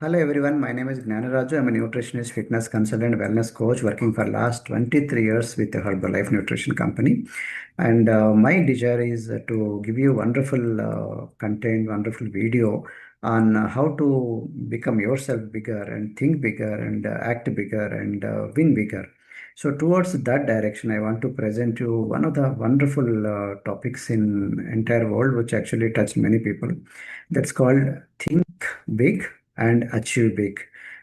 Hello everyone, my name is Gnanaraju. I'm a nutritionist, fitness consultant, wellness coach working for last 23 years with the Herbalife Nutrition Company. And my desire is to give you wonderful content, wonderful video on how to become yourself bigger and think bigger and act bigger and win bigger. So towards that direction, I want to present you one of the wonderful topics in entire world, which actually touched many people. That's called Think Big and Achieve Big.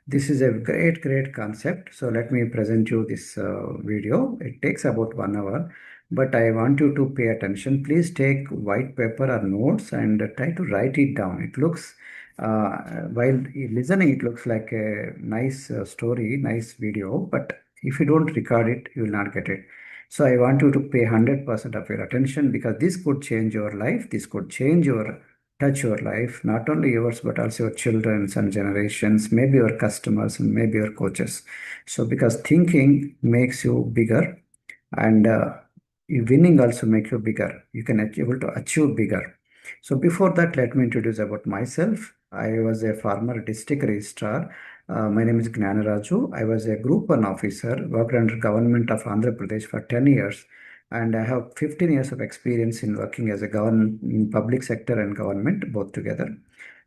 This is a great concept. So let me present you this video. It takes about 1 hour, but I want you to pay attention. Please take white paper or notes and try to write it down. It looks, while listening, it looks like a nice story, nice video, but if you don't record it, you will not get it. So I want you to pay 100% of your attention because this could change your life. This could change your touch your life, not only yours, but also your children's and generations, maybe your customers and maybe your coaches. So because thinking makes you bigger and winning also make you bigger. You can able to achieve bigger. So before that, let me introduce about myself. I was a former district registrar. My name is Gnanaraju. I was a Group 1 officer, worked under government of Andhra Pradesh for 10 years. And I have 15 years of experience in working as a government, in public sector and government, both together.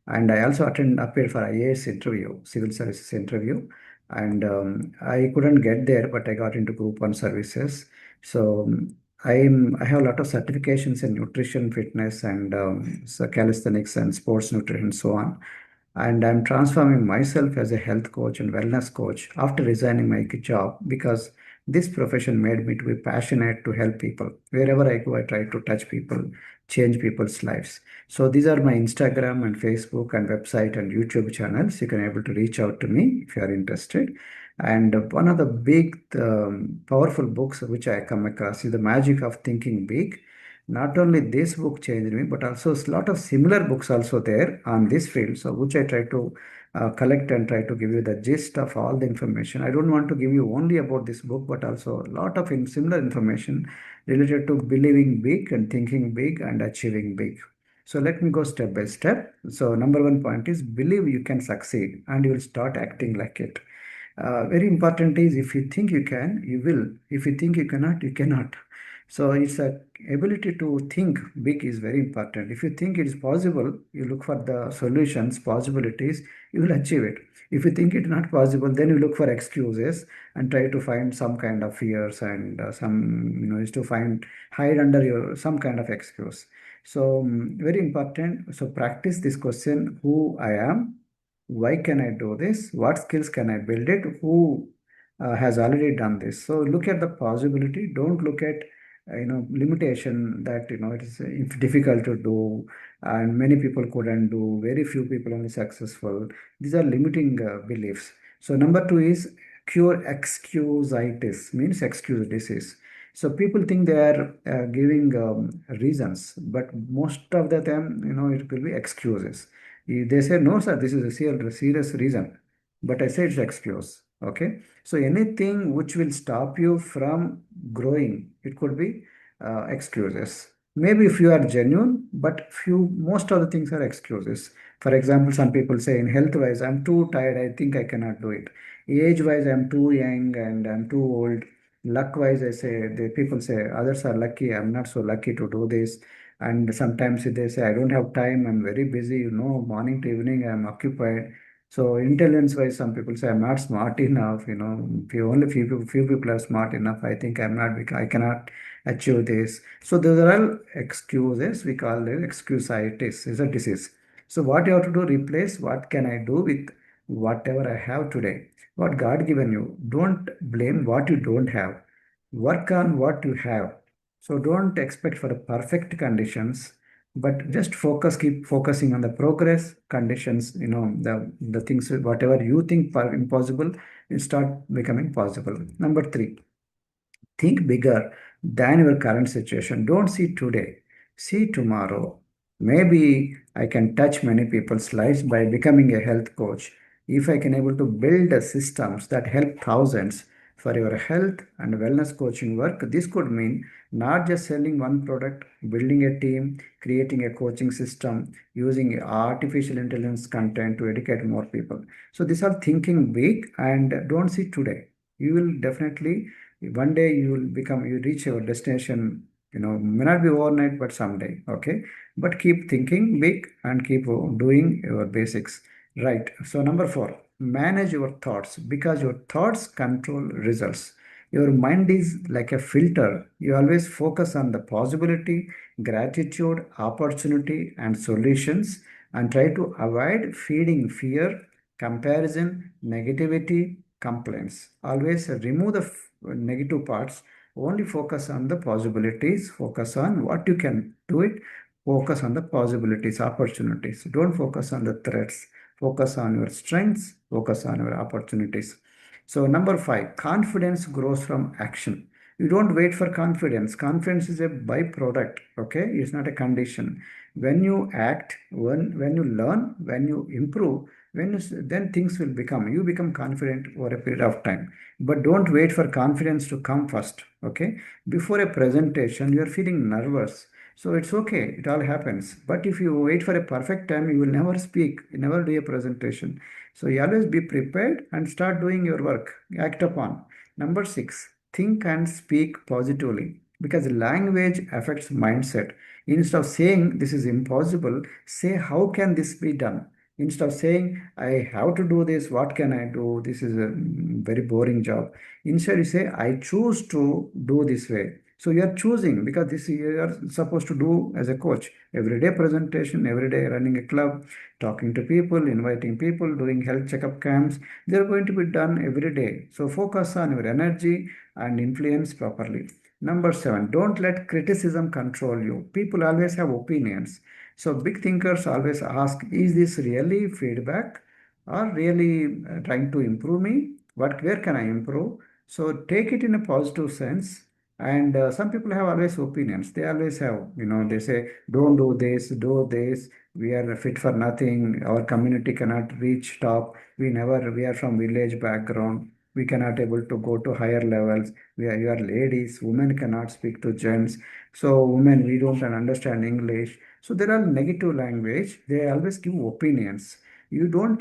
And I also appeared for IAS interview, civil services interview. And I couldn't get there, but I got into Group 1 services. So I have a lot of certifications in nutrition, fitness, and so calisthenics and sports nutrition, so on. And I'm transforming myself as a health coach and wellness coach after resigning my job because this profession made me to be passionate to help people. Wherever I go, I try to touch people, change people's lives. So these are my Instagram and Facebook and website and YouTube channels. You can able to reach out to me if you are interested. And one of the big, powerful books which I come across is The Magic of Thinking Big. Not only this book changed me, but also a lot of similar books also there on this field. So which I try to collect and try to give you the gist of all the information. I don't want to give you only about this book, but also a lot of similar information related to believing big and thinking big and achieving big. So let me go step by step. So number one point is believe you can succeed and you will start acting like it. Very important is if you think you can, you will. If you think you cannot, you cannot. So it's a ability to think big is very important. If you think it is possible, you look for the solutions, possibilities, you will achieve it. If you think it's not possible, then you look for excuses and try to find some kind of fears and is to find hide under your some kind of excuse. So very important. So practice this question: Who I am, why can I do this? What skills can I build it? Who has already done this? So look at the possibility. Don't look at limitation that it is difficult to do and many people couldn't do. Very few people only successful. These are limiting beliefs. So number two is cure excusitis, means excuse disease. So people think they are giving reasons, but most of the time, it will be excuses. They say, no, sir, this is a serious reason. But I say it's excuse. Okay. So anything which will stop you from growing, it could be excuses. Maybe if you are genuine, but most of the things are excuses. For example, some people say in health wise, I'm too tired, I think I cannot do it. Age wise, I'm too young and I'm too old. Luck wise, I say, the people say others are lucky, I'm not so lucky to do this. And sometimes they say, I don't have time, I'm very busy, morning to evening, I'm occupied. So intelligence wise, some people say I'm not smart enough, few people are smart enough. I think I cannot achieve this. So those are all excuses. We call it excusitis, is a disease. So what you have to do, replace what can I do with whatever I have today, what God given you. Don't blame what you don't have. Work on what you have. So don't expect for the perfect conditions, but just keep focusing on the progress conditions, the things, whatever you think impossible, will start becoming possible. Number three, think bigger than your current situation. Don't see today, see tomorrow. Maybe I can touch many people's lives by becoming a health coach. If I can able to build systems that help thousands for your health and wellness coaching work, this could mean not just selling one product, building a team, creating a coaching system, using artificial intelligence content to educate more people. So these are thinking big, and don't see today. You will definitely one day you reach your destination, may not be overnight, but someday. Okay. But keep thinking big and keep doing your basics. Right. So number four, manage your thoughts because your thoughts control results. Your mind is like a filter. You always focus on the possibility, gratitude, opportunity, and solutions, and try to avoid feeding fear, comparison, negativity, complaints. Always remove the negative parts. Only focus on the possibilities. Focus on what you can do it. Focus on the possibilities, opportunities. Don't focus on the threats. Focus on your strengths. Focus on your opportunities. So number five, confidence grows from action. You don't wait for confidence. Confidence is a byproduct. Okay, it's not a condition. When you act, when you learn, when you improve, then things will become. You become confident over a period of time. But don't wait for confidence to come first. Okay, before a presentation, you are feeling nervous. So it's okay. It all happens. But if you wait for a perfect time, you will never speak. You never do a presentation. So you always be prepared and start doing your work. Act upon. Number six, think and speak positively because language affects mindset. Instead of saying this is impossible, say how can this be done? Instead of saying I have to do this, what can I do? This is a very boring job. Instead, you say I choose to do this way. So you are choosing because this you are supposed to do as a coach. Everyday presentation, every day running a club, talking to people, inviting people, doing health checkup camps. They're going to be done every day. So focus on your energy and influence properly. Number seven, don't let criticism control you. People always have opinions. So big thinkers always ask, is this really feedback or really trying to improve me? Where can I improve? So take it in a positive sense. And some people have always opinions. They always have, they say, don't do this, do this. We are fit for nothing. Our community cannot reach top. We are from village background. We cannot able to go to higher levels. You are ladies. Women cannot speak to gents. So women, we don't understand English. So there are negative language. They always give opinions. You don't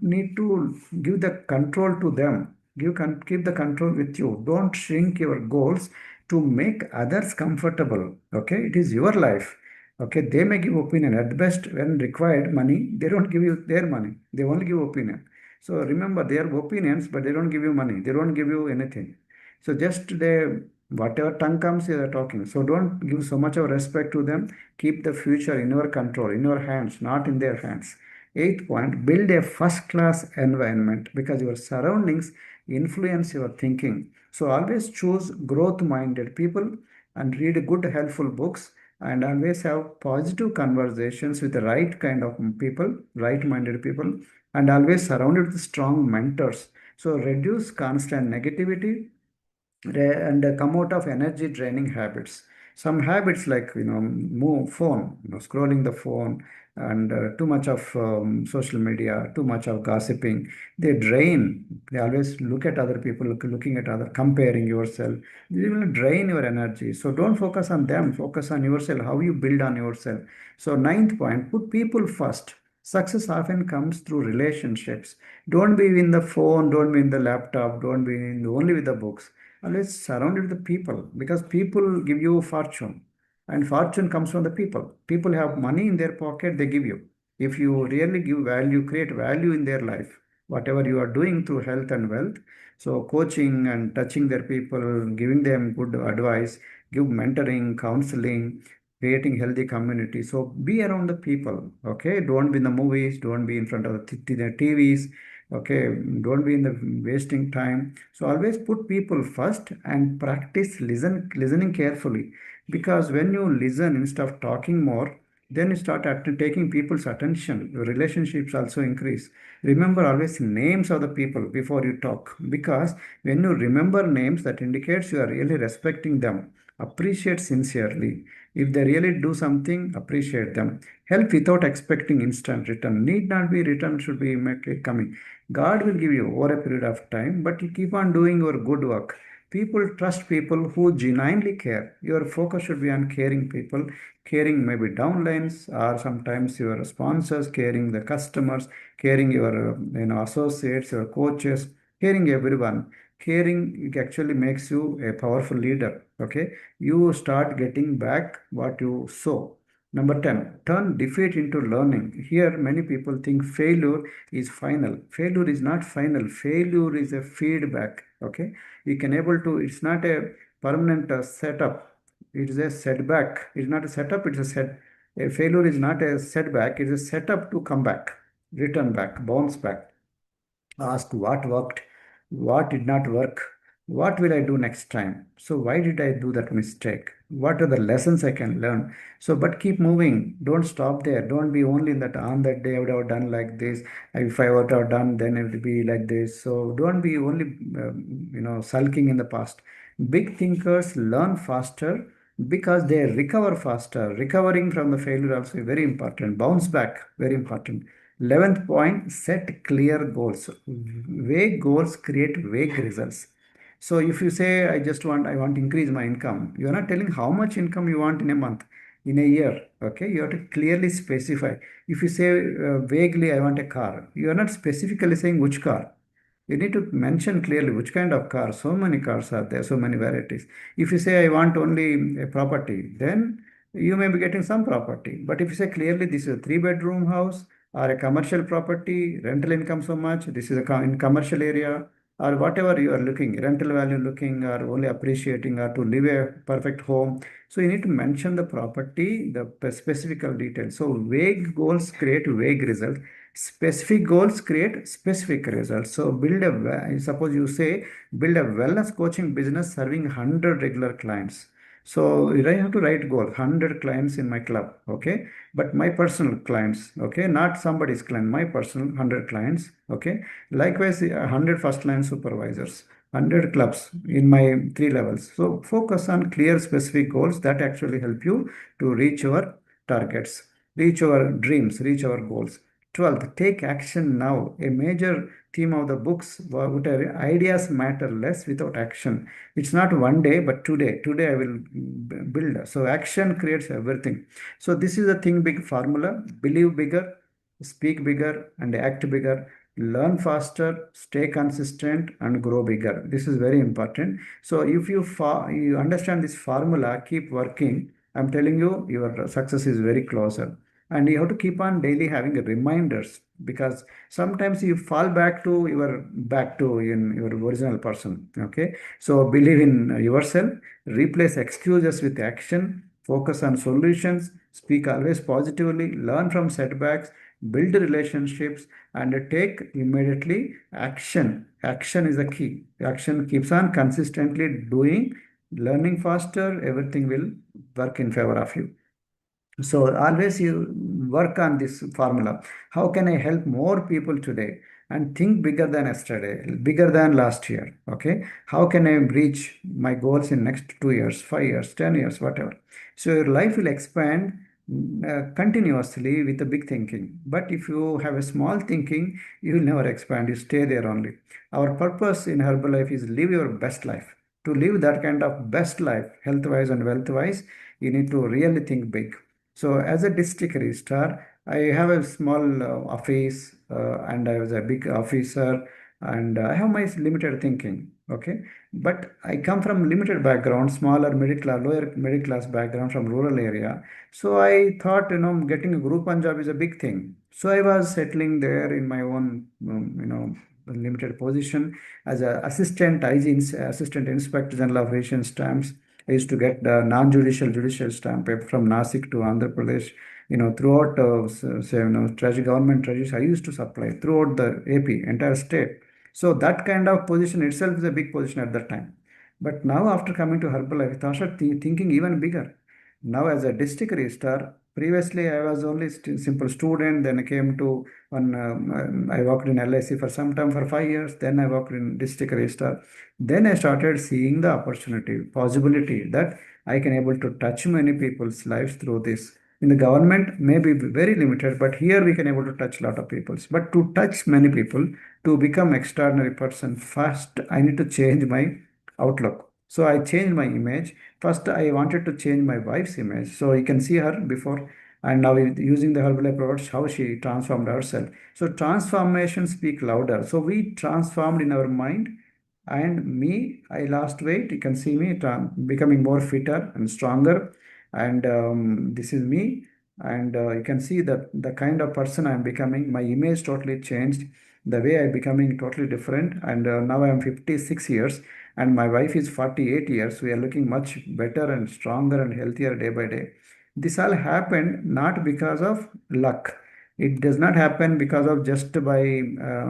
need to give the control to them. You can keep the control with you. Don't shrink your goals to make others comfortable. Okay, it is your life. Okay, they may give opinion at best when required money. They don't give you their money. They only give opinion. So remember, they are opinions, but they don't give you money. They don't give you anything. So just whatever tongue comes, they are talking. So don't give so much of respect to them. Keep the future in your control, in your hands, not in their hands. Eighth point, build a first class environment because your surroundings influence your thinking. So always choose growth minded people and read good, helpful books and always have positive conversations with the right kind of people, right minded people, and always surrounded with strong mentors. So reduce constant negativity and come out of energy draining habits. Some habits like move phone, scrolling the phone, and too much of social media, too much of gossiping. They drain. They always look at other people, looking at other, comparing yourself. They will drain your energy. So don't focus on them. Focus on yourself. How you build on yourself. So ninth point, put people first. Success often comes through relationships. Don't be in the phone. Don't be in the laptop. Don't be only with the books. Always surrounded with the people because people give you fortune and fortune comes from the people. People have money in their pocket, they give you. If you really give value, create value in their life, whatever you are doing through health and wealth, so coaching and touching their people, giving them good advice, give mentoring, counseling, creating healthy community. So be around the people, okay? Don't be in the movies, don't be in front of the TVs, okay? Don't be in the wasting time. So always put people first and practice listening carefully because when you listen instead of talking more, then you start taking people's attention. Your relationships also increase. Remember always names of the people before you talk because when you remember names, that indicates you are really respecting them. Appreciate sincerely. If they really do something, appreciate them. Help without expecting instant return. Need not be return, should be coming. God will give you over a period of time, but you keep on doing your good work. People trust people who genuinely care. Your focus should be on caring people, caring maybe downlines or sometimes your sponsors, caring the customers, caring your associates, your coaches, caring everyone. Caring actually makes you a powerful leader. Okay, you start getting back what you sow. Number 10, turn defeat into learning. Here, many people think failure is final. Failure is not final. Failure is a feedback. Okay, you can able to, it's not a permanent setup. It is a setback. It's not a setup, it's a set. A failure is not a setback, it's a setup to come back, return back, bounce back. Ask what worked, what did not work, what will I do next time? So, why did I do that mistake? What are the lessons I can learn? So, but keep moving. Don't stop there. Don't be only in that on that day I would have done like this. If I would have done, then it would be like this. So, don't be only sulking in the past. Big thinkers learn faster because they recover faster. Recovering from the failure also is very important. Bounce back, very important. 11th point, set clear goals. Vague goals create vague results. So if you say, I want to increase my income, you're not telling how much income you want in a month, in a year. Okay, you have to clearly specify. If you say vaguely, I want a car, you are not specifically saying which car. You need to mention clearly which kind of car. So many cars are there, so many varieties. If you say, I want only a property, then you may be getting some property. But if you say clearly, this is a three-bedroom house or a commercial property, rental income so much, this is in commercial area, or whatever you are looking, rental value looking, or only appreciating, or to live a perfect home. So you need to mention the property, the specific details. So vague goals create vague results. Specific goals create specific results. So suppose you say build a wellness coaching business serving 100 regular clients. So I have to write goal 100 clients in my club, okay? But my personal clients, okay, not somebody's client, my personal 100 clients, okay? Likewise, 100 first line supervisors, 100 clubs in my three levels. So focus on clear specific goals that actually help you to reach your targets, reach your dreams, reach our goals. 12th, take action now. A major theme of the books, whatever ideas matter less without action. It's not one day, but today. Today I will build. So action creates everything. So this is a think big formula. Believe bigger, speak bigger, and act bigger. Learn faster, stay consistent, and grow bigger. This is very important. So if you understand this formula, keep working. I'm telling you, your success is very closer. And you have to keep on daily having reminders, because sometimes you fall back to in your original person. Okay, so believe in yourself, replace excuses with action, focus on solutions, speak always positively, learn from setbacks, build relationships, and take immediately action. Action is the key. Action keeps on consistently doing, learning faster, everything will work in favor of you. So always you work on this formula. How can I help more people today? And think bigger than yesterday, bigger than last year. Okay. How can I reach my goals in next 2 years, 5 years, 10 years, whatever. So your life will expand continuously with a big thinking. But if you have a small thinking, you will never expand. You stay there only. Our purpose in Herbalife is live your best life. To live that kind of best life, health wise and wealth wise, you need to really think big. So as a district registrar, I have a small office and I was a big officer, and I have my limited thinking. Okay. But I come from limited background, smaller middle class, lower middle class background from rural area. So I thought, getting a group one job is a big thing. So I was settling there in my own, limited position as a assistant IG, assistant inspector general of Ration stamps. I used to get the non-judicial judicial stamp paper from Nasik to Andhra Pradesh. Throughout, treasury, government treasuries, I used to supply throughout the AP, entire state. So that kind of position itself is a big position at that time. But now, after coming to Herbalife, I started thinking even bigger. Now, as a district registrar, previously I was only simple student. Then I came to I worked in LIC for some time for 5 years. Then I worked in district registrar. Then I started seeing the opportunity, possibility that I can able to touch many people's lives through this. In the government, maybe very limited, but here we can able to touch a lot of people's. But to touch many people, to become extraordinary person, first I need to change my outlook. So I changed my image. First, I wanted to change my wife's image. So you can see her before and now using the Herbalife products, how she transformed herself. So transformation speak louder. So we transformed in our mind and me, I lost weight. You can see me becoming more fitter and stronger. And this is me. And you can see that the kind of person I'm becoming, my image totally changed. The way I'm becoming totally different. And now I'm 56 years and my wife is 48 years. We are looking much better and stronger and healthier day by day. This all happened not because of luck. It does not happen because of just by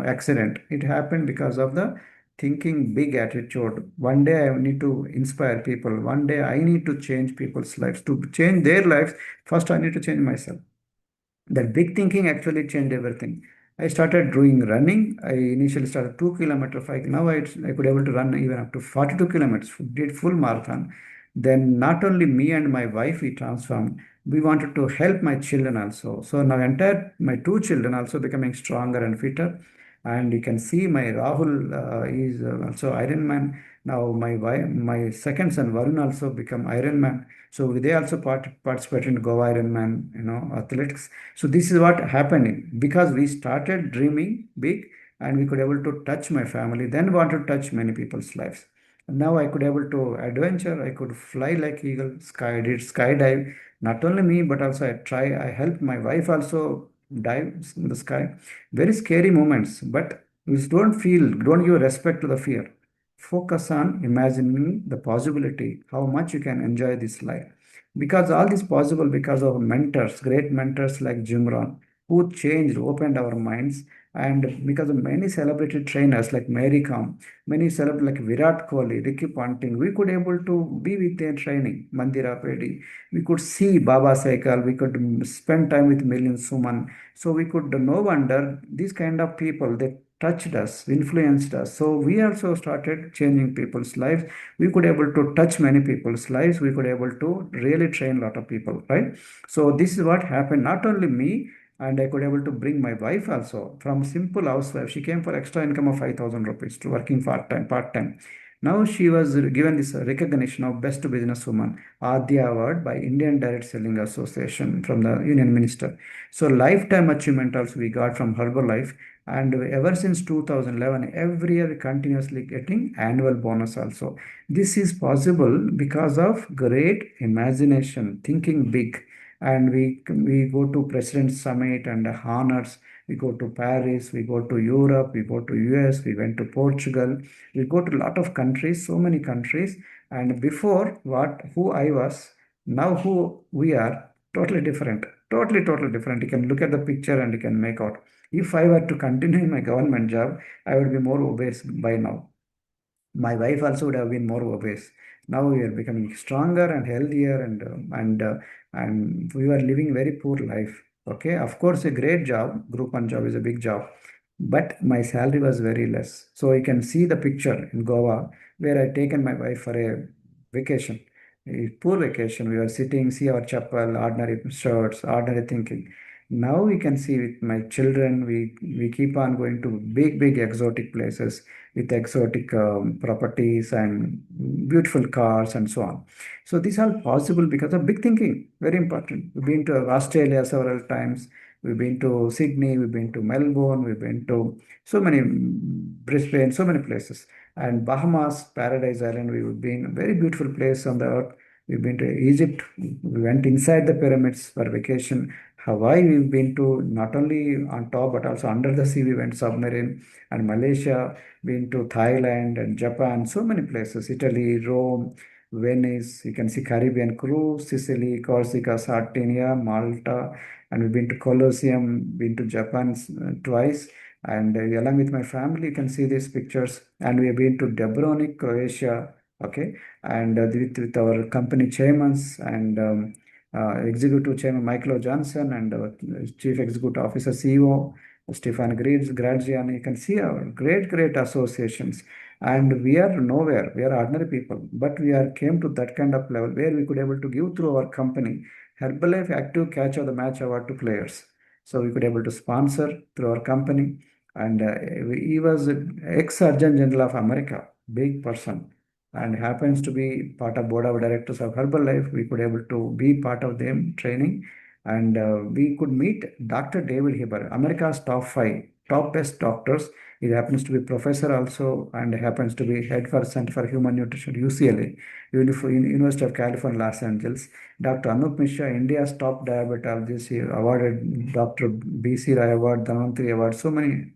accident. It happened because of the thinking big attitude. One day I need to inspire people. One day I need to change people's lives. To change their lives, first I need to change myself. That big thinking actually changed everything. I started doing running. I initially started 2 kilometer bike. Now I could able to run even up to 42 kilometers, did full marathon. Then not only me and my wife we transformed, we wanted to help my children also. So now entire my two children also becoming stronger and fitter. And you can see my Rahul is also Ironman. Now my wife, my second son Varun also become Ironman. So they also participate in Goa Ironman, athletics. So this is what happened because we started dreaming big and we could able to touch my family, then want to touch many people's lives. Now I could able to adventure, I could fly like eagle, sky did skydive. Not only me, but also I helped my wife also dive in the sky. Very scary moments, but we don't give respect to the fear. Focus on imagining the possibility, how much you can enjoy this life. Because all this possible because of mentors, great mentors like Jim Rohn, who changed, opened our minds, and because of many celebrated trainers like Mary Kom, many celebrities like Virat Kohli, Ricky Ponting, we could able to be with their training, Mandira Pedi. We could see Baba Saikal, we could spend time with Milind Suman. So we could, no wonder, these kind of people, they touched us, influenced us. So we also started changing people's lives. We could able to touch many people's lives. We could able to really train a lot of people, right? So this is what happened. Not only me, and I could able to bring my wife also from simple housewife. She came for extra income of 5,000 rupees to working part time. Now she was given this recognition of best businesswoman Adya Award by Indian Direct Selling Association from the Union Minister. So lifetime achievement also we got from Herbalife, and ever since 2011 every year we continuously getting annual bonus also. This is possible because of great imagination, thinking big. And we go to President Summit and honors. We go to Paris, we go to Europe, we go to US, we went to Portugal, we go to a lot of countries, so many countries. And before what who I was, now who we are, totally different. Totally different. You can look at the picture and you can make out. If I were to continue in my government job, I would be more obese by now. My wife also would have been more obese. Now we are becoming stronger and healthier, and we were living very poor life. Okay, of course, a great job, group one job is a big job, but my salary was very less. So you can see the picture in Goa where I taken my wife for a vacation, a poor vacation. We were sitting, see our chapel, ordinary shirts, ordinary thinking. Now we can see with my children, we keep on going to big exotic places with exotic properties and beautiful cars and so on. So these are possible because of big thinking. Very important. We've been to Australia several times. We've been to Sydney. We've been to Melbourne. We've been to so many Brisbane, so many places. And Bahamas, Paradise Island. We've been a very beautiful place on the earth. We've been to Egypt. We went inside the pyramids for vacation. Hawaii, we've been to not only on top but also under the sea. We went submarine, and Malaysia, been to Thailand and Japan, so many places, Italy, Rome, Venice, you can see Caribbean cruise, Sicily, Corsica, Sardinia, Malta, and we've been to Colosseum, been to Japan twice. And along with my family, you can see these pictures. And we have been to Dubrovnik, Croatia, okay, and with our company chairmen and executive chairman Michael Johnson and chief executive officer CEO Stefan Graziani. You can see our great associations. And we are nowhere. We are ordinary people, but we are came to that kind of level where we could able to give through our company Herbalife Active Catch of the Match Award to players. So we could able to sponsor through our company. And he was ex-Surgeon General of America, big person. and happens to be part of board of directors of Herbalife. We could able to be part of them training, and we could meet Dr. David Heber, America's top five, top best doctors. He happens to be professor also, and happens to be head for Center for Human Nutrition, UCLA, University of California, Los Angeles. Dr. Anup Mishra, India's top diabetologist. He awarded Dr. B.C. Rai Award, Dhanvantari Award, so many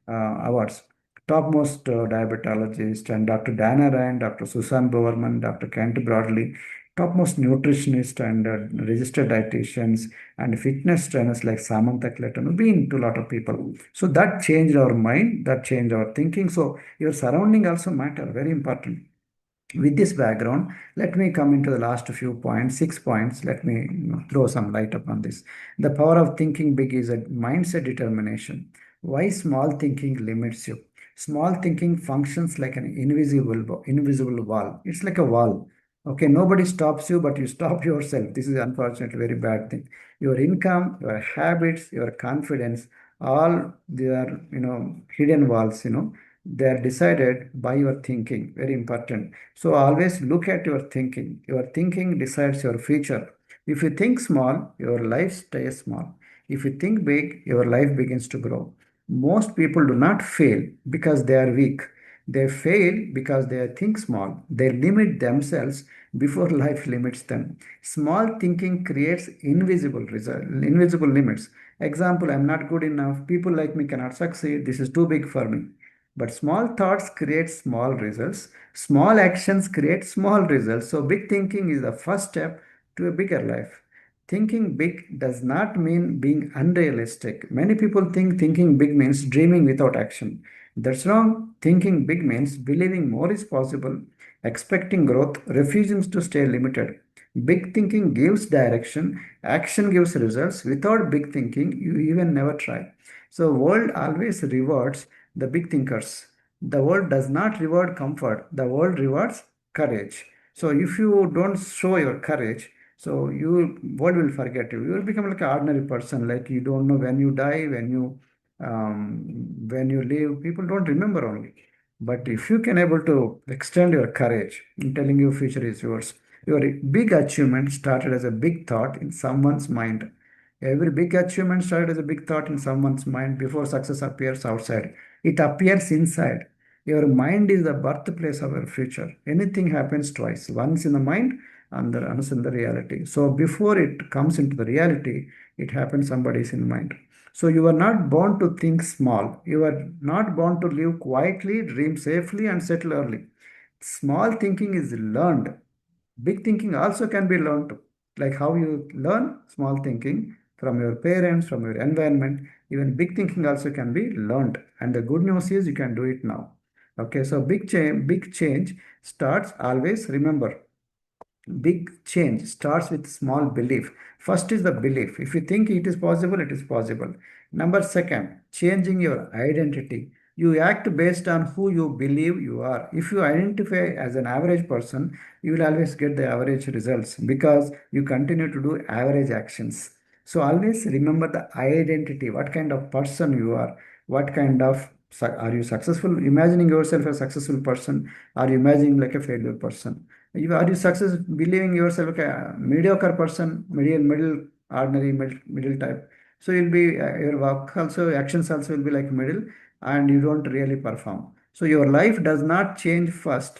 awards. Topmost diabetologist, and Dr. Dana Ryan, Dr. Susan Bowerman, Dr. Kent Broadley, topmost nutritionist and registered dietitians and fitness trainers like Samantha Clayton, been to a lot of people. So that changed our mind, that changed our thinking. So your surrounding also matter, very important. With this background, let me come into the last few points, 6 points. Let me throw some light upon this. The power of thinking big is a mindset determination. Why small thinking limits you? Small thinking functions like an invisible wall. It's like a wall. Okay, nobody stops you, but you stop yourself. This is unfortunately very bad thing. Your income, your habits, your confidence, all they are, hidden walls, they are decided by your thinking. Very important. So always look at your thinking. Your thinking decides your future. If you think small, your life stays small. If you think big, your life begins to grow. Most people do not fail because they are weak. They fail because they think small. They limit themselves before life limits them. Small thinking creates invisible limits. Example, I'm not good enough. People like me cannot succeed. This is too big for me. But small thoughts create small results. Small actions create small results. So big thinking is the first step to a bigger life. Thinking big does not mean being unrealistic. Many people think thinking big means dreaming without action. That's wrong. Thinking big means believing more is possible, expecting growth, refusing to stay limited. Big thinking gives direction, action gives results. Without big thinking, you even never try. So world always rewards the big thinkers. The world does not reward comfort, the world rewards courage. So if you don't show your courage, so you world will forget you. You will become like an ordinary person, like you don't know when you die, when you live, people don't remember only. But if you can able to extend your courage in telling you future is yours, your big achievement started as a big thought in someone's mind. Every big achievement started as a big thought in someone's mind before success appears outside. It appears inside. Your mind is the birthplace of your future. Anything happens twice. Once in the mind and the once in the reality. So before it comes into the reality, it happens somebody's in mind. So you are not born to think small. You are not born to live quietly, dream safely, and settle early. Small thinking is learned. Big thinking also can be learned, like how you learn small thinking from your parents, from your environment. Even big thinking also can be learned. And the good news is you can do it now. Okay, so big change starts always. Remember, big change starts with small belief. First is the belief. If you think it is possible, it is possible. Number second, changing your identity. You act based on who you believe you are. If you identify as an average person, you will always get the average results because you continue to do average actions. So always remember the identity, what kind of person you are, what kind of are you successful? Imagining yourself a successful person, or you imagining like a failure person? Are you success believing yourself like a mediocre person, middle, ordinary, middle type? So you'll be your work also, actions also will be like middle, and you don't really perform. So your life does not change first.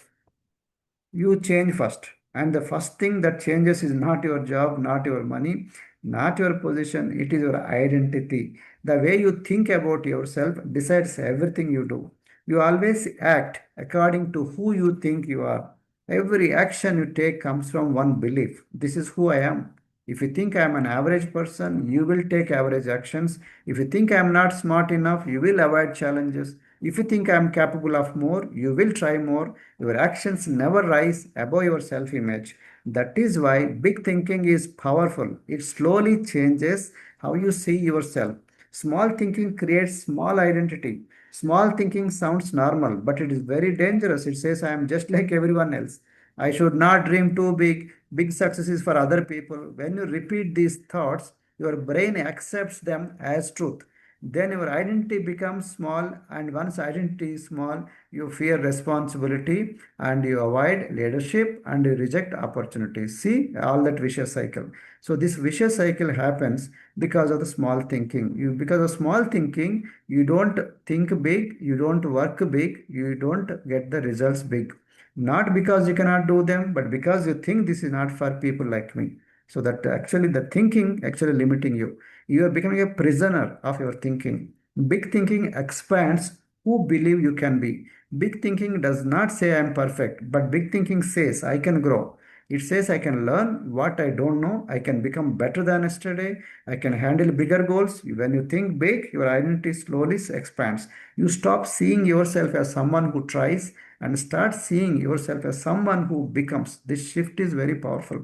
You change first. And the first thing that changes is not your job, not your money, not your position. It is your identity. The way you think about yourself decides everything you do. You always act according to who you think you are. Every action you take comes from one belief. This is who I am. If you think I am an average person, you will take average actions. If you think I am not smart enough, you will avoid challenges. If you think I am capable of more, you will try more. Your actions never rise above your self image. That is why big thinking is powerful. It slowly changes how you see yourself. Small thinking creates small identity. Small thinking sounds normal, but it is very dangerous. It says, I am just like everyone else. I should not dream too big. Big success is for other people. When you repeat these thoughts, your brain accepts them as truth. then your identity becomes small, and once identity is small, you fear responsibility and you avoid leadership and you reject opportunities. See all that vicious cycle. So this vicious cycle happens because of the small thinking. You because of small thinking, you don't think big, you don't work big, you don't get the results big. Not because you cannot do them, but because you think this is not for people like me. So that actually the thinking actually limiting you. You are becoming a prisoner of your thinking. Big thinking expands who believe you can be. Big thinking does not say I am perfect, but big thinking says I can grow. It says I can learn what I don't know. I can become better than yesterday. I can handle bigger goals. When you think big, your identity slowly expands. You stop seeing yourself as someone who tries and start seeing yourself as someone who becomes. This shift is very powerful.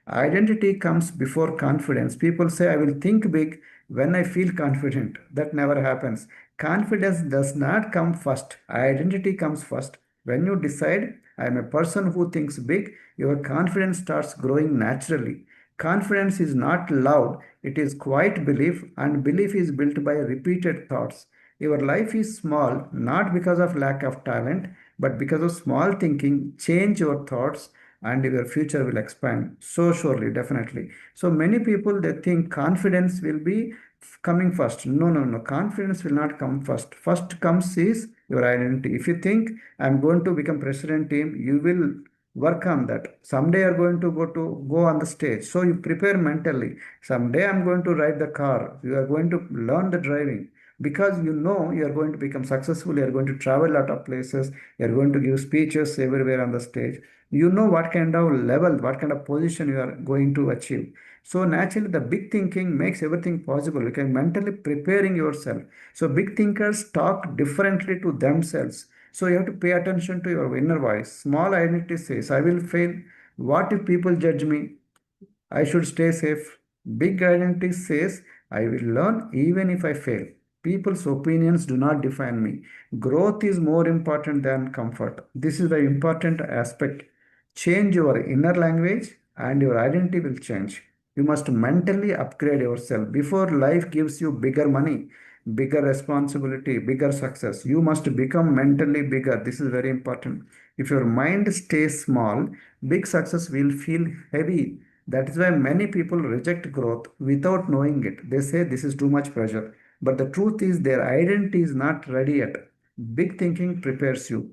Identity comes before confidence. People say, I will think big when I feel confident. That never happens. Confidence does not come first, identity comes first. When you decide, I am a person who thinks big, your confidence starts growing naturally. Confidence is not loud, it is quiet belief, and belief is built by repeated thoughts. Your life is small not because of lack of talent, but because of small thinking. Change your thoughts and your future will expand. So surely, definitely. So many people they think confidence will be coming first. No, no, no. Confidence will not come first. First comes is your identity. If you think I'm going to become president team, you will work on that. Someday you're going to go on the stage. So you prepare mentally. Someday I'm going to ride the car. You are going to learn the driving. Because you know you are going to become successful, you are going to travel a lot of places, you are going to give speeches everywhere on the stage. You know what kind of level, what kind of position you are going to achieve. So naturally, the big thinking makes everything possible. You can mentally preparing yourself. So big thinkers talk differently to themselves. So you have to pay attention to your inner voice. Small identity says, I will fail. What if people judge me? I should stay safe. Big identity says, I will learn even if I fail. People's opinions do not define me. Growth is more important than comfort. This is the important aspect. Change your inner language and your identity will change. You must mentally upgrade yourself before life gives you bigger money, bigger responsibility, bigger success. You must become mentally bigger. This is very important. If your mind stays small, big success will feel heavy. That is why many people reject growth without knowing it. They say this is too much pressure. But the truth is, their identity is not ready yet. Big thinking prepares you.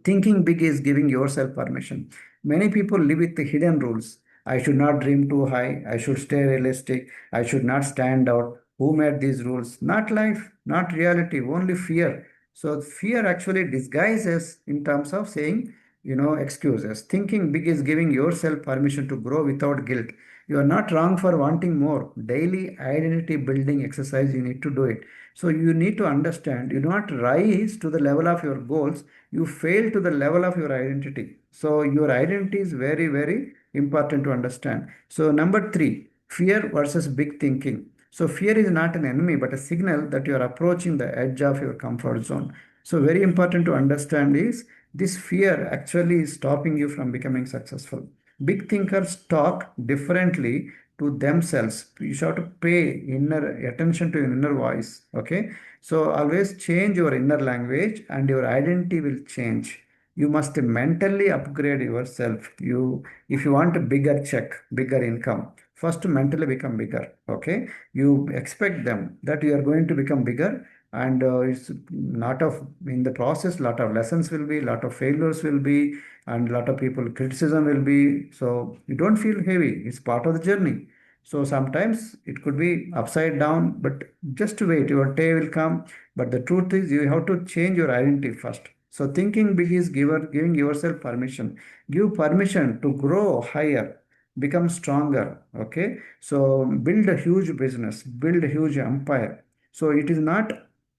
Thinking big is giving yourself permission. Many people live with the hidden rules. I should not dream too high. I should stay realistic. I should not stand out. Who made these rules? Not life, not reality, only fear. So fear actually disguises in terms of saying, excuses. Thinking big is giving yourself permission to grow without guilt. You are not wrong for wanting more. Daily identity building exercise, you need to do it. So you need to understand, you do not rise to the level of your goals, you fail to the level of your identity. So your identity is very, very important to understand. So number three, fear versus big thinking. So fear is not an enemy, but a signal that you are approaching the edge of your comfort zone. So very important to understand is this fear actually is stopping you from becoming successful. Big thinkers talk differently to themselves. You should have to pay inner attention to your inner voice. Okay. So always change your inner language and your identity will change. You must mentally upgrade yourself. If you want a bigger check, bigger income, first mentally become bigger. Okay. You expect them that you are going to become bigger, and it's not of in the process, lot of lessons will be, lot of failures will be, and lot of people criticism will be. So you don't feel heavy. It's part of the journey. So sometimes it could be upside down, but just wait, your day will come. But the truth is, you have to change your identity first. So thinking big is giving yourself permission. Give permission to grow higher, become stronger. Okay. So build a huge business, build a huge empire. So it is not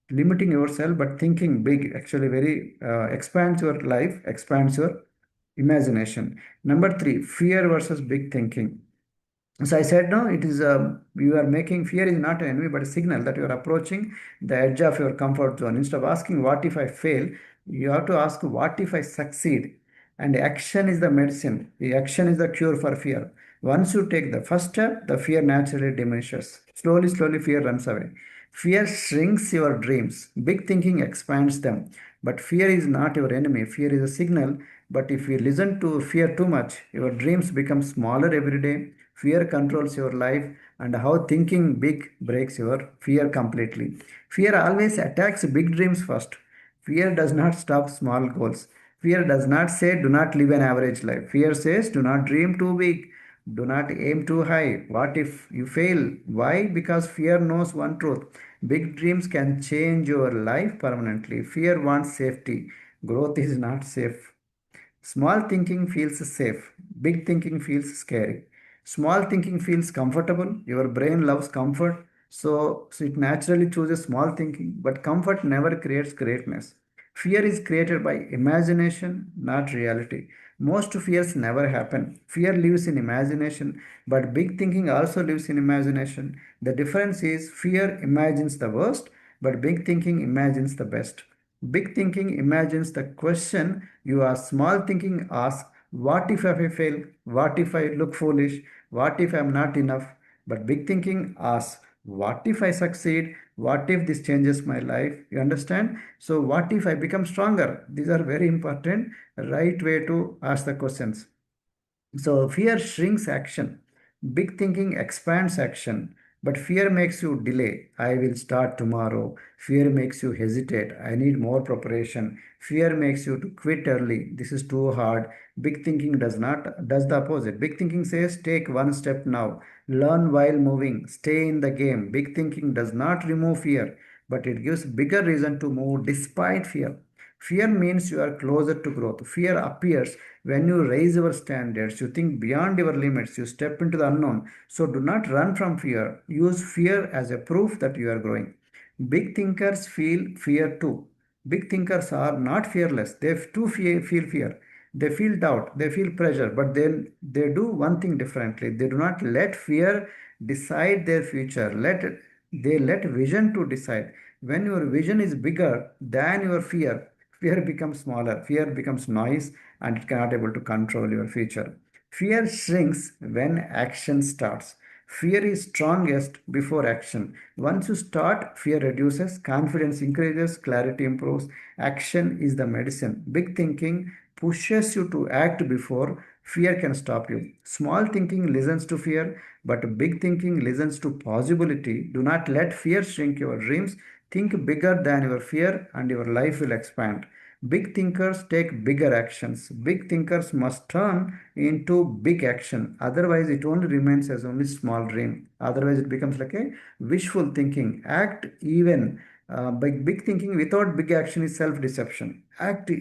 limiting yourself, but thinking big actually very expands your life, expands your imagination. Number three, fear versus big thinking. So I said, no, it is you are making fear is not an enemy, but a signal that you are approaching the edge of your comfort zone. Instead of asking, what if I fail? You have to ask, what if I succeed? And action is the medicine. The action is the cure for fear. Once you take the first step, the fear naturally diminishes. Slowly, slowly, fear runs away. Fear shrinks your dreams. Big thinking expands them. But fear is not your enemy. Fear is a signal. But if you listen to fear too much, your dreams become smaller every day. Fear controls your life, and how thinking big breaks your fear completely. Fear always attacks big dreams first. Fear does not stop small goals. Fear does not say, do not live an average life. Fear says, do not dream too big. Do not aim too high. What if you fail? Why? Because fear knows one truth. Big dreams can change your life permanently. Fear wants safety. Growth is not safe. Small thinking feels safe. Big thinking feels scary. Small thinking feels comfortable. Your brain loves comfort. So it naturally chooses small thinking. But comfort never creates greatness. Fear is created by imagination, not reality. Most fears never happen. Fear lives in imagination, but big thinking also lives in imagination. The difference is fear imagines the worst, but big thinking imagines the best. Big thinking imagines the question you ask. Small thinking asks, what if I fail? What if I look foolish? What if I'm not enough? But big thinking asks, what if I succeed? What if this changes my life? You understand? So, what if I become stronger? These are very important, right way to ask the questions. So fear shrinks action. Big thinking expands action. But fear makes you delay. I will start tomorrow. Fear makes you hesitate. I need more preparation. Fear makes you to quit early. This is too hard. Big thinking does the opposite. Big thinking says take one step now. Learn while moving. Stay in the game. Big thinking does not remove fear, but it gives bigger reason to move despite fear. Fear means you are closer to growth. Fear appears when you raise your standards, you think beyond your limits, you step into the unknown. So do not run from fear. Use fear as a proof that you are growing. Big thinkers feel fear too. Big thinkers are not fearless. They too feel fear. They feel doubt. They feel pressure. But then they do one thing differently. They do not let fear decide their future. They let vision to decide. When your vision is bigger than your fear, fear becomes smaller. Fear becomes noise, and it cannot able to control your future. Fear shrinks when action starts. Fear is strongest before action. Once you start, fear reduces, confidence increases, clarity improves. Action is the medicine. Big thinking pushes you to act before fear can stop you. Small thinking listens to fear, but big thinking listens to possibility. Do not let fear shrink your dreams. Think bigger than your fear, and your life will expand. Big thinkers take bigger actions. Big thinkers must turn into big action. Otherwise, it only remains as only small dream. Otherwise, it becomes like a wishful thinking. Act even. Big thinking without big action is self-deception. Act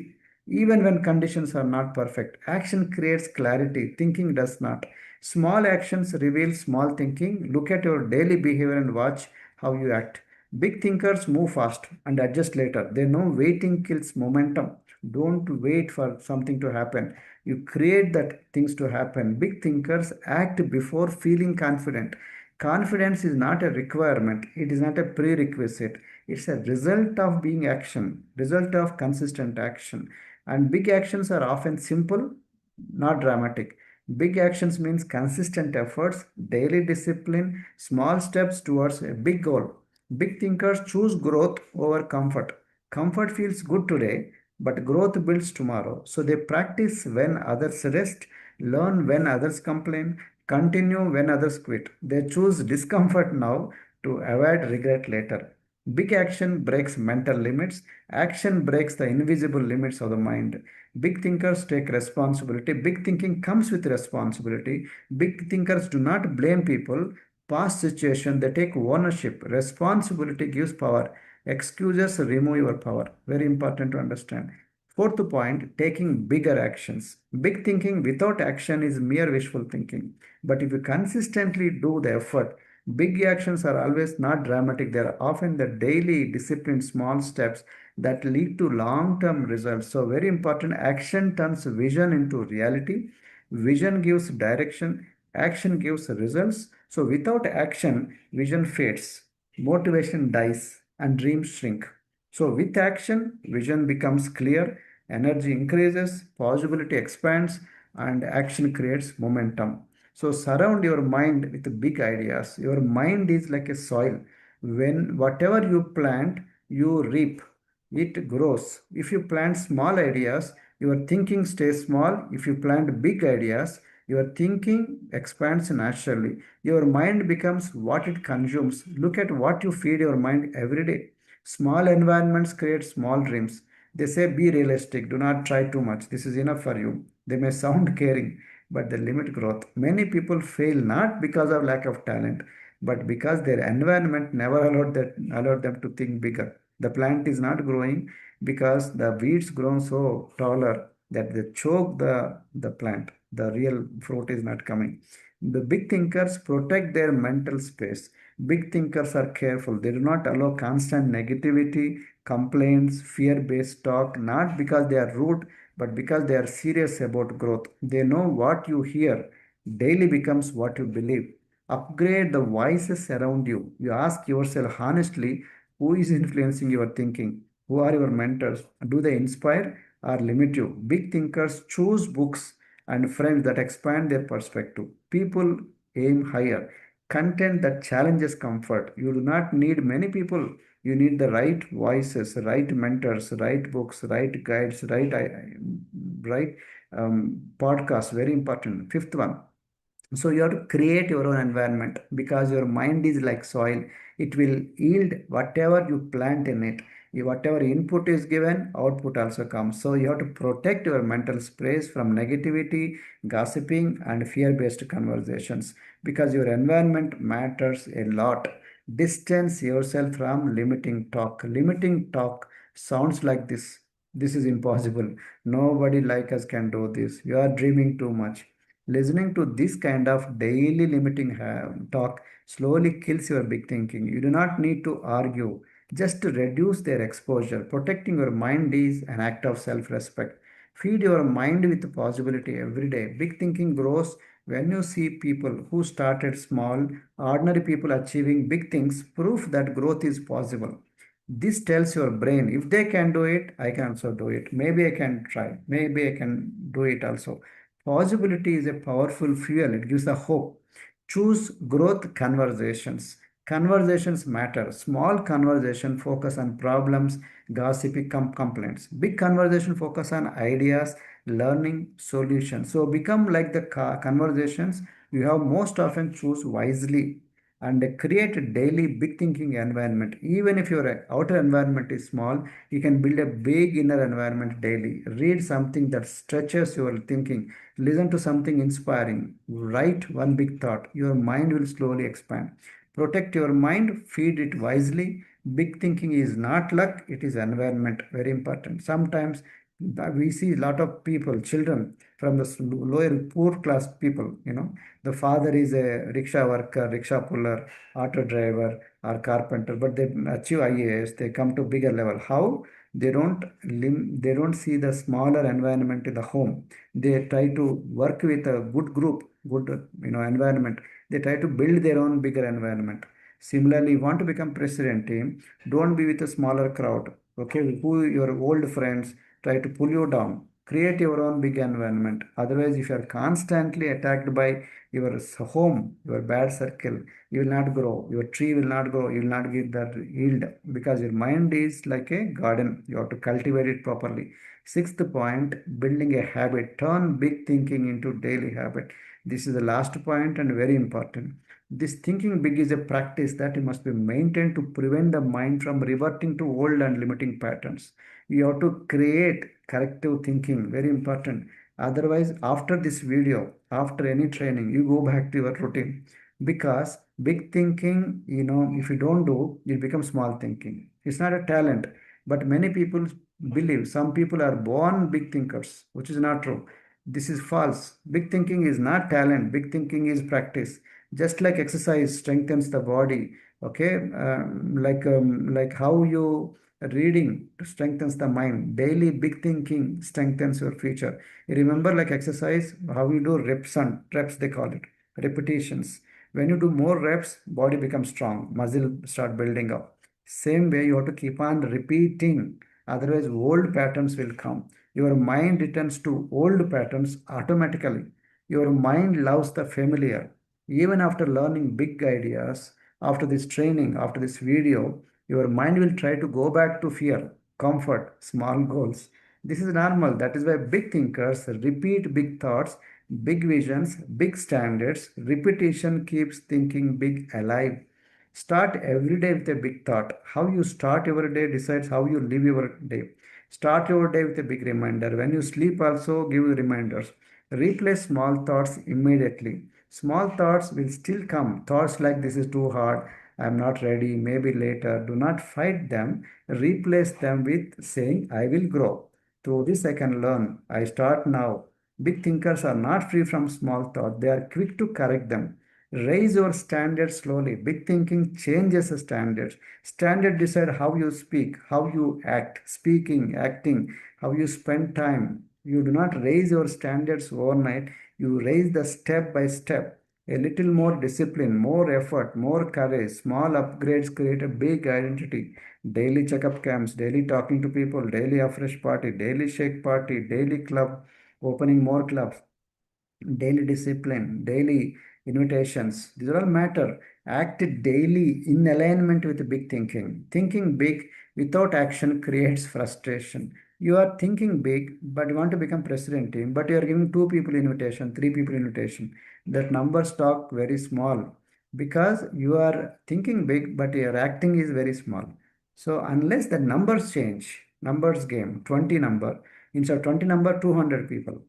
even when conditions are not perfect. Action creates clarity. Thinking does not. Small actions reveal small thinking. Look at your daily behavior and watch how you act. Big thinkers move fast and adjust later. They know waiting kills momentum. Don't wait for something to happen. You create that things to happen. Big thinkers act before feeling confident. Confidence is not a requirement. It is not a prerequisite. It's a result of being action, result of consistent action. And big actions are often simple, not dramatic. Big actions means consistent efforts, daily discipline, small steps towards a big goal. Big thinkers choose growth over comfort. Comfort feels good today, but growth builds tomorrow. So they practice when others rest, learn when others complain, continue when others quit. They choose discomfort now to avoid regret later. Big action breaks mental limits. Action breaks the invisible limits of the mind. Big thinkers take responsibility. Big thinking comes with responsibility. Big thinkers do not blame people. Past situation, they take ownership. Responsibility gives power. Excuses remove your power. Very important to understand. Fourth point, taking bigger actions. Big thinking without action is mere wishful thinking. But if you consistently do the effort, big actions are always not dramatic. They are often the daily, disciplined, small steps that lead to long-term results. So very important, action turns vision into reality. Vision gives direction. Action gives results. So without action, vision fades, motivation dies, and dreams shrink. So with action, vision becomes clear, energy increases, possibility expands, and action creates momentum. So surround your mind with big ideas. Your mind is like a soil. When whatever you plant, you reap. It grows. If you plant small ideas, your thinking stays small. If you plant big ideas, your thinking expands naturally. Your mind becomes what it consumes. Look at what you feed your mind every day. Small environments create small dreams. They say be realistic, do not try too much. This is enough for you. They may sound caring, but they limit growth. Many people fail not because of lack of talent, but because their environment never allowed them to think bigger. The plant is not growing because the weeds grown so taller that they choke the plant. The real fruit is not coming. The big thinkers protect their mental space. Big thinkers are careful. They do not allow constant negativity, complaints, fear based talk, not because they are rude, but because they are serious about growth. They know what you hear daily becomes what you believe. Upgrade the voices around you. You ask yourself honestly who is influencing your thinking? Who are your mentors? Do they inspire or limit you? Big thinkers choose books and friends that expand their perspective. People aim higher. Content that challenges comfort. You do not need many people. You need the right voices, right mentors, right books, right guides, right podcasts. Very important. Fifth one, so you have to create your own environment because your mind is like soil. It will yield whatever you plant in it. Whatever input is given, output also comes. So you have to protect your mental space from negativity, gossiping, and fear-based conversations because your environment matters a lot. Distance yourself from limiting talk. Limiting talk sounds like this. This is impossible. Nobody like us can do this. You are dreaming too much. Listening to this kind of daily limiting talk slowly kills your big thinking. You do not need to argue, just to reduce their exposure. Protecting your mind is an act of self respect. Feed your mind with possibility every day. Big thinking grows when you see people who started small, ordinary people achieving big things, proof that growth is possible. This tells your brain if they can do it, I can also do it. Maybe I can try. Maybe I can do it also. Possibility is a powerful fuel. It gives the hope. Choose growth conversations. Conversations matter. Small conversation focus on problems, gossipy complaints. Big conversation focus on ideas, learning, solutions. So become like the conversations you have most often. Choose wisely and create a daily big thinking environment. Even if your outer environment is small, you can build a big inner environment daily. Read something that stretches your thinking. Listen to something inspiring. Write one big thought. Your mind will slowly expand. Protect your mind, feed it wisely. Big thinking is not luck, it is environment. Very important. Sometimes we see a lot of people, children from the lower poor class people, the father is a rickshaw worker, rickshaw puller, auto driver, or carpenter, but they achieve IAS, they come to bigger level. How? They don't see the smaller environment in the home. They try to work with a good group, good environment. They try to build their own bigger environment. Similarly, you want to become president team, don't be with a smaller crowd. Okay, who your old friends try to pull you down. Create your own big environment. Otherwise, if you are constantly attacked by your home, your bad circle, you will not grow. Your tree will not grow. You will not get that yield because your mind is like a garden. You have to cultivate it properly. Sixth point, building a habit. Turn big thinking into daily habit. This is the last point and very important. This thinking big is a practice that must be maintained to prevent the mind from reverting to old and limiting patterns. You have to create corrective thinking, very important. Otherwise, after this video, after any training, you go back to your routine because big thinking, if you don't do, it becomes small thinking. It's not a talent, but many people believe some people are born big thinkers, which is not true. This is false. Big thinking is not talent, big thinking is practice. Just like exercise strengthens the body, okay, like how you reading strengthens the mind. Daily big thinking strengthens your future. You remember, like exercise, how you do reps and reps, they call it repetitions. When you do more reps, body becomes strong, muscle start building up. Same way, you have to keep on repeating. Otherwise, old patterns will come. Your mind returns to old patterns automatically. Your mind loves the familiar. Even after learning big ideas, after this training, after this video, your mind will try to go back to fear, comfort, small goals. This is normal. That is why big thinkers repeat big thoughts, big visions, big standards. Repetition keeps thinking big alive. Start every day with a big thought. How you start your day decides how you live your day. Start your day with a big reminder. When you sleep, also give reminders. Replace small thoughts immediately. Small thoughts will still come. Thoughts like this is too hard, I am not ready, maybe later. Do not fight them. Replace them with saying, I will grow. Through this, I can learn. I start now. Big thinkers are not free from small thought. They are quick to correct them. Raise your standards slowly. Big thinking changes the standards. Standard decide how you speak, how you act, speaking, acting, how you spend time. You do not raise your standards overnight. You raise the step by step. A little more discipline, more effort, more courage. Small upgrades create a big identity. Daily checkup camps, daily talking to people, daily afresh party, daily shake party, daily club, opening more clubs, daily discipline, daily invitations. These all matter. Act daily in alignment with big thinking. Thinking big without action creates frustration. You are thinking big, but you want to become president team, but you are giving two people invitation, three people invitation. That numbers talk very small because you are thinking big, but your acting is very small. So unless the numbers change, numbers game, 20 number, instead of 20 number, 200 people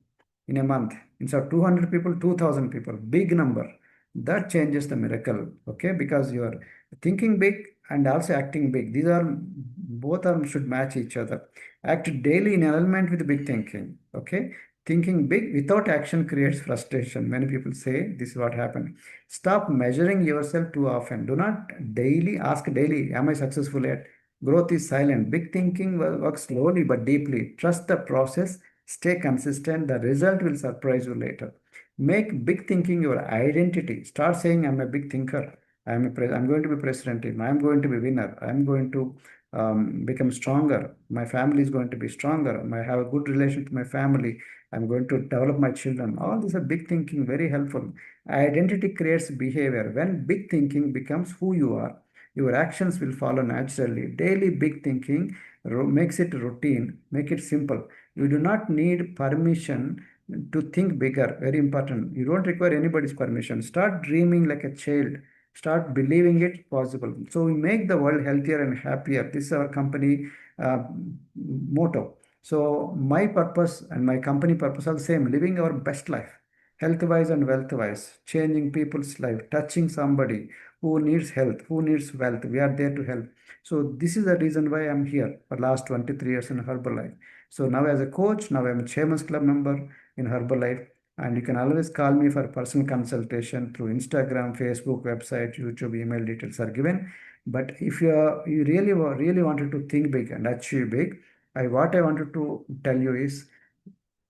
in a month. Instead of 200 people, 2000 people, big number. That changes the miracle, okay? Because you are thinking big and also acting big. These are both are should match each other. Act daily in alignment with big thinking, okay? Thinking big without action creates frustration. Many people say this is what happened. Stop measuring yourself too often. Do not daily ask daily, am I successful yet? Growth is silent. Big thinking works slowly but deeply. Trust the process. Stay consistent. The result will surprise you later. Make big thinking your identity. Start saying, I'm a big thinker. I'm going to be president. I'm going to be winner. I'm going to become stronger. My family is going to be stronger. I have a good relation to my family. I'm going to develop my children. All these are big thinking, very helpful. Identity creates behavior. When big thinking becomes who you are, your actions will follow naturally. Daily big thinking makes it routine, make it simple. You do not need permission to think bigger. Very important. You don't require anybody's permission. Start dreaming like a child. Start believing it possible. So we make the world healthier and happier. This is our company motto. So my purpose and my company purpose are the same. Living our best life, health wise and wealth wise, changing people's life, touching somebody who needs health, who needs wealth. We are there to help. So this is the reason why I'm here for last 23 years in Herbalife. So now as a coach, now I'm a Chairman's Club member in Herbalife. And you can always call me for personal consultation through Instagram, Facebook, website, YouTube, email details are given. But if you really wanted to think big and achieve big, what I wanted to tell you is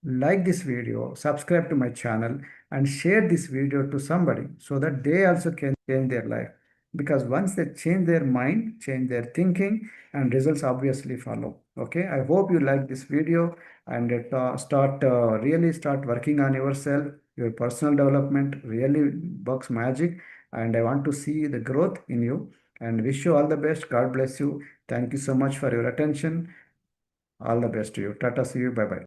like this video, subscribe to my channel, and share this video to somebody so that they also can change their life. Because once they change their mind, change their thinking, and results obviously follow. Okay, I hope you like this video and really start working on yourself. Your personal development really works magic, and I want to see the growth in you. And wish you all the best. God bless you. Thank you so much for your attention. All the best to you. Tata, see you. Bye bye.